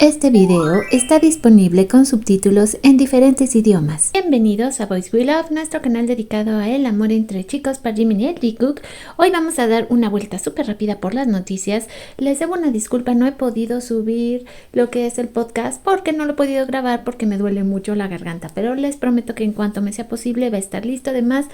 Este video está disponible con subtítulos en diferentes idiomas. Bienvenidos a Boys We Love, nuestro canal dedicado a el amor entre chicos para Jimin y Jungkook. Hoy vamos a dar una vuelta súper rápida por las noticias. Les debo una disculpa, no he podido subir lo que es el podcast porque no lo he podido grabar porque me duele mucho la garganta, pero les prometo que en cuanto me sea posible va a estar listo. Además,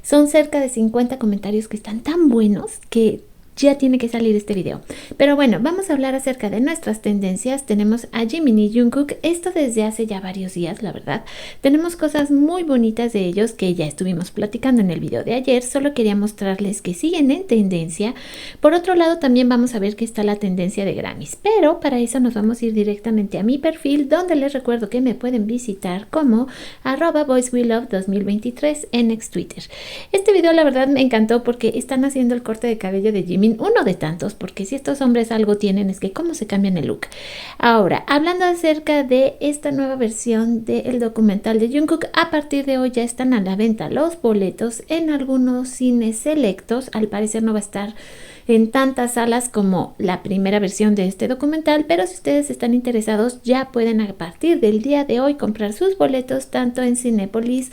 son cerca de 50 comentarios que están tan buenos que ya tiene que salir este video. Pero bueno, vamos a hablar acerca de nuestras tendencias. Tenemos a Jimin y Jungkook, esto desde hace ya varios días, la verdad. Tenemos cosas muy bonitas de ellos que ya estuvimos platicando en el video de ayer. Solo quería mostrarles que siguen en tendencia. Por otro lado, también vamos a ver que está la tendencia de Grammys. Pero para eso nos vamos a ir directamente a mi perfil, donde les recuerdo que me pueden visitar como @boyswelove2023 en ex Twitter. Este video la verdad me encantó porque están haciendo el corte de cabello de Jimin, uno de tantos, porque si estos hombres algo tienen es que cómo se cambian el look. Ahora, hablando acerca de esta nueva versión del documental de Jungkook, a partir de hoy ya están a la venta los boletos en algunos cines selectos. Al parecer no va a estar en tantas salas como la primera versión de este documental, pero si ustedes están interesados ya pueden a partir del día de hoy comprar sus boletos tanto en Cinépolis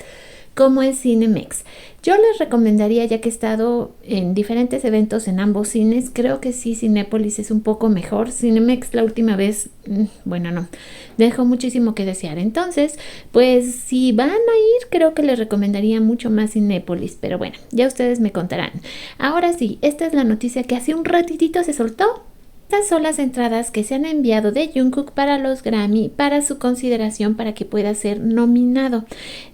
como en Cinemex. Yo les recomendaría, ya que he estado en diferentes eventos en ambos cines, creo que sí, Cinépolis es un poco mejor. Cinemex la última vez, bueno, no, dejó muchísimo que desear. Entonces, pues si van a ir, creo que les recomendaría mucho más Cinépolis, pero bueno, ya ustedes me contarán. Ahora sí, esta es la noticia que hace un ratitito se soltó. Estas son las entradas que se han enviado de Jungkook para los Grammy para su consideración para que pueda ser nominado.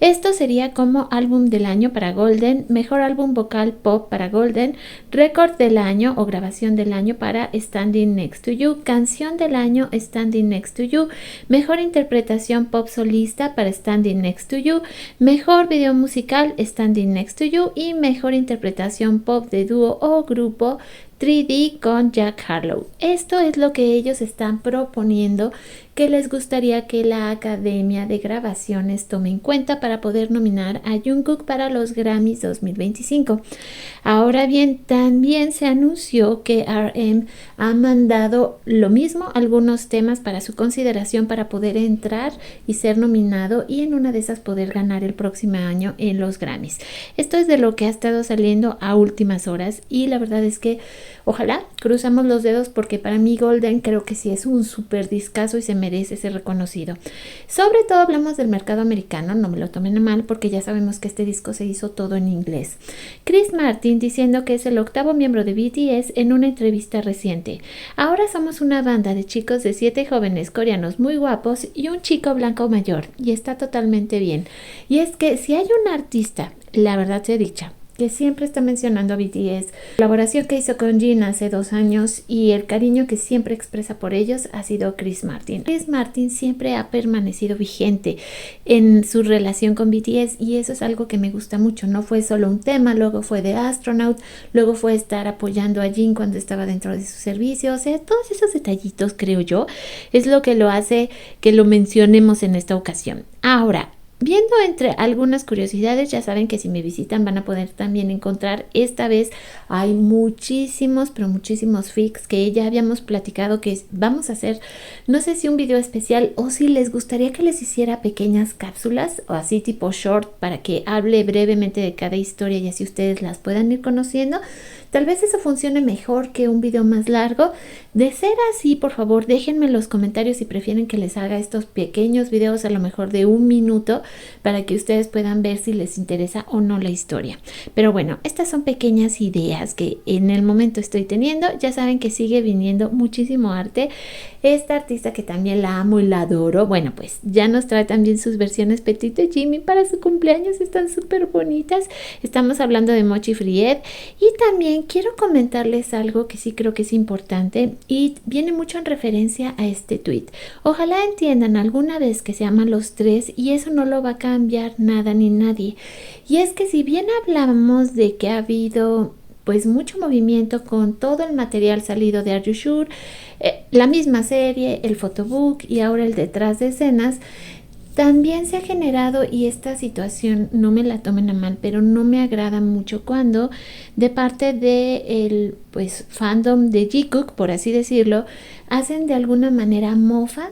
Esto sería como álbum del año para Golden, mejor álbum vocal pop para Golden, récord del año o grabación del año para Standing Next to You, canción del año Standing Next to You, mejor interpretación pop solista para Standing Next to You, mejor video musical Standing Next to You y mejor interpretación pop de dúo o grupo 3D con Jack Harlow. Esto es lo que ellos están proponiendo que les gustaría que la Academia de Grabaciones tome en cuenta para poder nominar a Jungkook para los Grammys 2025. Ahora bien, también se anunció que RM ha mandado lo mismo, algunos temas para su consideración para poder entrar y ser nominado y en una de esas poder ganar el próximo año en los Grammys. Esto es de lo que ha estado saliendo a últimas horas y la verdad es que ojalá, cruzamos los dedos porque para mí Golden creo que sí es un súper discazo y se merece ser reconocido. Sobre todo hablamos del mercado americano, no me lo tomen a mal porque ya sabemos que este disco se hizo todo en inglés. Chris Martin diciendo que es el 8º miembro de BTS en una entrevista reciente. Ahora somos una banda de chicos de 7 jóvenes coreanos muy guapos y un chico blanco mayor y está totalmente bien. Y es que si hay un artista, la verdad sea dicha, que siempre está mencionando a BTS, la colaboración que hizo con Jin hace 2 años y el cariño que siempre expresa por ellos ha sido Chris Martin. Chris Martin siempre ha permanecido vigente en su relación con BTS y eso es algo que me gusta mucho. No fue solo un tema, luego fue de Astronaut, luego fue estar apoyando a Jin cuando estaba dentro de su servicio. O sea, todos esos detallitos, creo yo, es lo que lo hace que lo mencionemos en esta ocasión. Ahora, viendo entre algunas curiosidades, ya saben que si me visitan van a poder también encontrar, esta vez hay muchísimos, pero muchísimos fics que ya habíamos platicado que vamos a hacer, no sé si un video especial o si les gustaría que les hiciera pequeñas cápsulas o así tipo short para que hable brevemente de cada historia y así ustedes las puedan ir conociendo. Tal vez eso funcione mejor que un video más largo. De ser así, por favor, déjenme en los comentarios si prefieren que les haga estos pequeños videos a lo mejor de 1 minuto para que ustedes puedan ver si les interesa o no la historia. Pero bueno, estas son pequeñas ideas que en el momento estoy teniendo. Ya saben que sigue viniendo muchísimo arte. Esta artista que también la amo y la adoro, bueno, pues ya nos trae también sus versiones Petit de Jimmy para su cumpleaños. Están súper bonitas. Estamos hablando de Mochi Fried y también quiero comentarles algo que sí creo que es importante y viene mucho en referencia a este tweet. Ojalá entiendan alguna vez que se aman los tres y eso no lo va a cambiar nada ni nadie. Y es que si bien hablamos de que ha habido pues mucho movimiento con todo el material salido de Are You Sure, la misma serie, el photobook y ahora el detrás de escenas, También se ha generado, y esta situación no me la tomen a mal, pero no me agrada mucho cuando de parte de el pues fandom de Jikook, por así decirlo, hacen de alguna manera mofa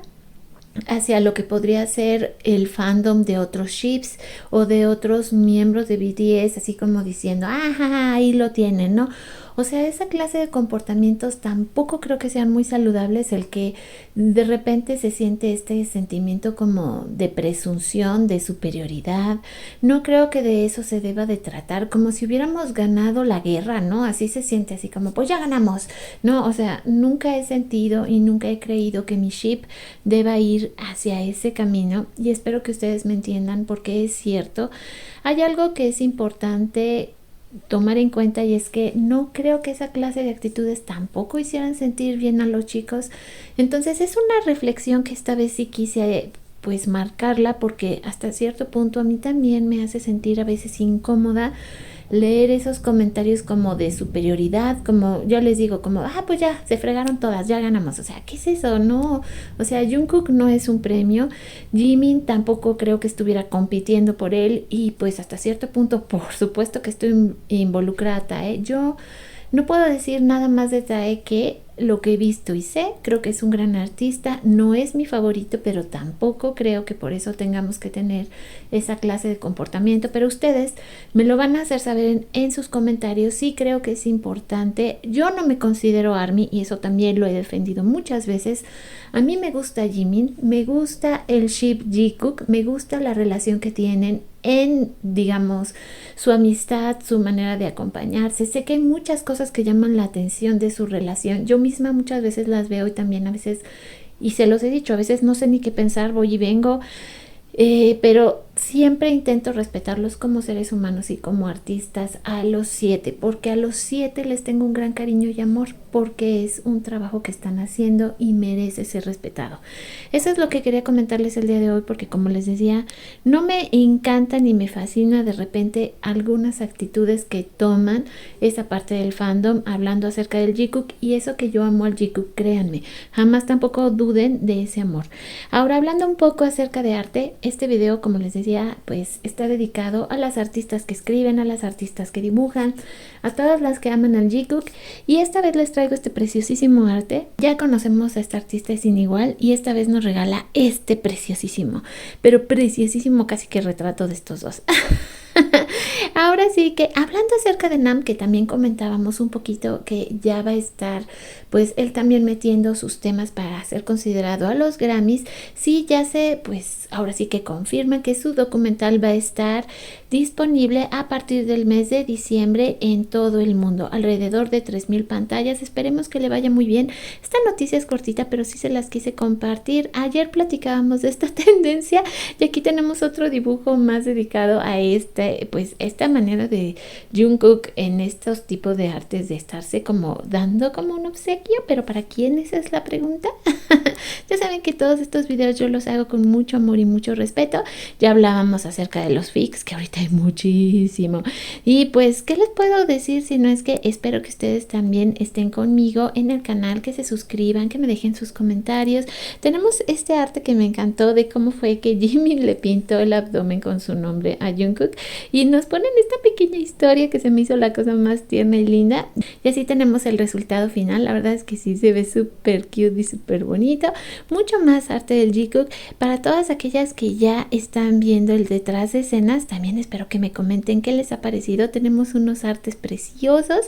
hacia lo que podría ser el fandom de otros ships o de otros miembros de BTS, así como diciendo, ajá, ahí lo tienen, ¿no? O sea, esa clase de comportamientos tampoco creo que sean muy saludables, el que de repente se siente este sentimiento como de presunción, de superioridad. No creo que de eso se deba de tratar, como si hubiéramos ganado la guerra, ¿no? Así se siente, así como, pues ya ganamos, ¿no? O sea, nunca he sentido y nunca he creído que mi ship deba ir hacia ese camino, y espero que ustedes me entiendan porque es cierto. Hay algo que es importante tomar en cuenta, y es que no creo que esa clase de actitudes tampoco hicieran sentir bien a los chicos. Entonces es una reflexión que esta vez sí quise pues marcarla, porque hasta cierto punto a mí también me hace sentir a veces incómoda leer esos comentarios como de superioridad, como yo les digo, como, pues ya, se fregaron todas, ya ganamos. O sea, ¿qué es eso? No, o sea, Jungkook no es un premio, Jimin tampoco creo que estuviera compitiendo por él, y pues hasta cierto punto, por supuesto que estoy involucrada, Tae. Yo no puedo decir nada más de Tae que lo que he visto y sé. Creo que es un gran artista, no es mi favorito, pero tampoco creo que por eso tengamos que tener esa clase de comportamiento. Pero ustedes me lo van a hacer saber en sus comentarios. Sí creo que es importante. Yo no me considero ARMY, y eso también lo he defendido muchas veces. A mí me gusta Jimin, me gusta el ship Jikook, me gusta la relación que tienen en, digamos, su amistad, su manera de acompañarse. Sé que hay muchas cosas que llaman la atención de su relación. Yo misma muchas veces las veo, y también a veces, y se los he dicho, a veces no sé ni qué pensar, voy y vengo. Pero siempre intento respetarlos como seres humanos y como artistas a los 7, porque a los 7 les tengo un gran cariño y amor, porque es un trabajo que están haciendo y merece ser respetado. Eso es lo que quería comentarles el día de hoy, porque como les decía, no me encanta ni me fascina de repente algunas actitudes que toman esa parte del fandom hablando acerca del Jikook, y eso que yo amo al Jikook, créanme, jamás tampoco duden de ese amor. Ahora, hablando un poco acerca de arte, este video, como les decía, pues está dedicado a las artistas que escriben, a las artistas que dibujan, a todas las que aman al Jikook, y esta vez les traigo este preciosísimo arte. Ya conocemos a esta artista, es sin igual, y esta vez nos regala este preciosísimo, pero preciosísimo, casi que retrato de estos dos. Ahora sí que hablando acerca de Nam, que también comentábamos un poquito que ya va a estar pues él también metiendo sus temas para ser considerado a los Grammys. Sí, ya se pues ahora sí que confirma que su documental va a estar disponible a partir del mes de diciembre en todo el mundo, alrededor de 3000 pantallas. Esperemos que le vaya muy bien. Esta noticia es cortita, pero sí se las quise compartir. Ayer platicábamos de esta tendencia, y aquí tenemos otro dibujo más dedicado a esta manera de Jungkook en estos tipos de artes, de estarse como dando como un obsequio. Pero ¿para quién? Esa es la pregunta. Ya saben que todos estos videos yo los hago con mucho amor y mucho respeto. Ya hablábamos acerca de los fics, que ahorita hay muchísimo. Y pues, ¿qué les puedo decir? Si no es que espero que ustedes también estén conmigo en el canal, que se suscriban, que me dejen sus comentarios. Tenemos este arte que me encantó de cómo fue que Jimin le pintó el abdomen con su nombre a Jungkook, y nos ponen esta pequeña historia que se me hizo la cosa más tierna y linda. Y así tenemos el resultado final. La verdad es que sí se ve súper cute y súper bonito. Mucho más arte del Jikook. Para todas aquellas que ya están viendo el detrás de escenas, también espero que me comenten qué les ha parecido. Tenemos unos artes preciosos.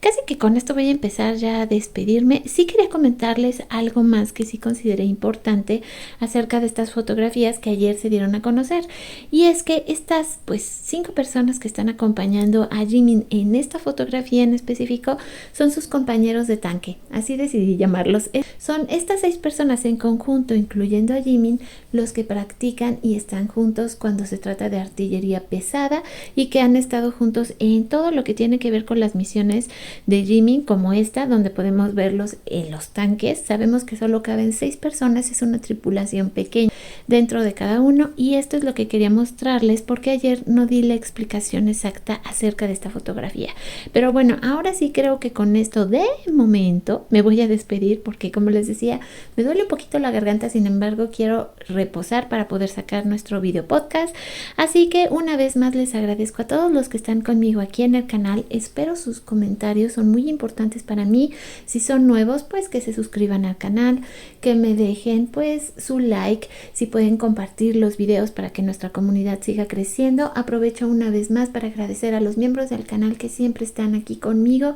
Casi que con esto voy a empezar ya a despedirme. Sí quería comentarles algo más que sí consideré importante acerca de estas fotografías que ayer se dieron a conocer, y es que estas pues 5 personas que están acompañando a Jimin en esta fotografía en específico son sus compañeros de tanque, así decidí llamarlos. Son estas 6 personas en conjunto, incluyendo a Jimin, los que practican y están juntos cuando se trata de artillería pesada, y que han estado juntos en todo lo que tiene que ver con las misiones de Jimin, como esta donde podemos verlos en los tanques. Sabemos que solo caben 6 personas, es una tripulación pequeña. dentro de cada uno, y esto es lo que quería mostrarles porque ayer no di la explicación exacta acerca de esta fotografía. Pero bueno, ahora sí creo que con esto de momento me voy a despedir porque, como les decía, me duele un poquito la garganta, sin embargo quiero reposar para poder sacar nuestro video podcast. Así que una vez más les agradezco a todos los que están conmigo aquí en el canal. Espero sus comentarios, son muy importantes para mí. Si son nuevos, pues que se suscriban al canal, que me dejen pues su like, si pueden compartir los videos para que nuestra comunidad siga creciendo. Aprovecho una vez más para agradecer a los miembros del canal que siempre están aquí conmigo.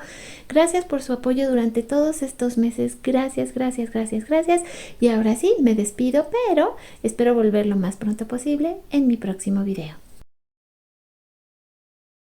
Gracias por su apoyo durante todos estos meses. Gracias, gracias, gracias, gracias. Y ahora sí, me despido, pero espero volver lo más pronto posible en mi próximo video.